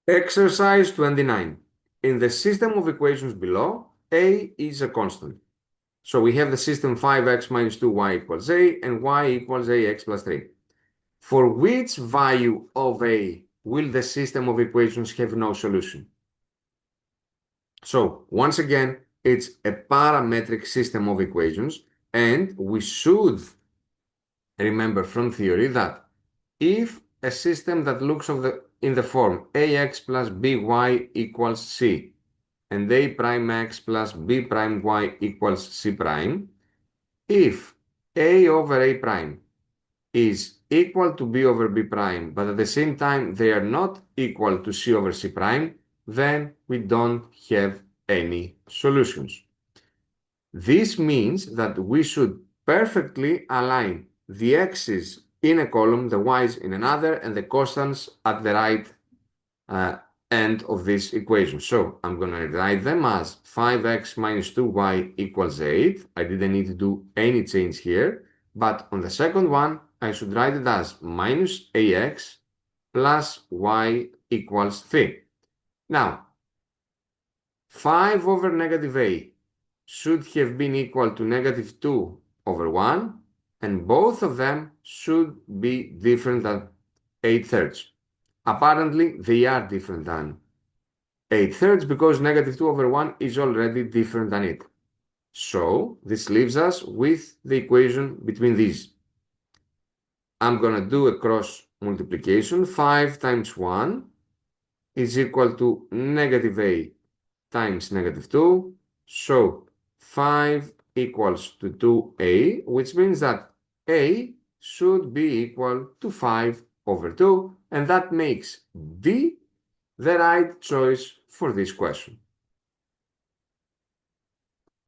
Exercise 29. In the system of equations below, a is a constant. So we have the system 5x minus 2y equals a and y equals ax plus 3. For which value of a will the system of equations have no solution? So once again, it's a parametric system of equations, and we should remember from theory that if a system that looks in the form ax plus by equals c and a prime x plus b prime y equals c prime, if a over a prime is equal to b over b prime, but at the same time they are not equal to c over c prime, then we don't have any solutions. This means that we should perfectly align the x's in a column, the y's in another, and the constants at the right uh, end of this equation. So I'm going to write them as 5x minus 2y equals 8. I didn't need to do any change here. But on the second one, I should write it as minus ax plus y equals 3. Now, 5 over negative a should have been equal to negative 2 over 1, and both of them should be different than 8/3. Apparently, they are different than 8/3 because negative 2 over 1 is already different than it. So, this leaves us with the equation between these. I'm going to do a cross multiplication. 5 times 1 is equal to negative a times negative 2. So 5 equals to 2a, which means that a should be equal to 5 over 2, and that makes D the right choice for this question.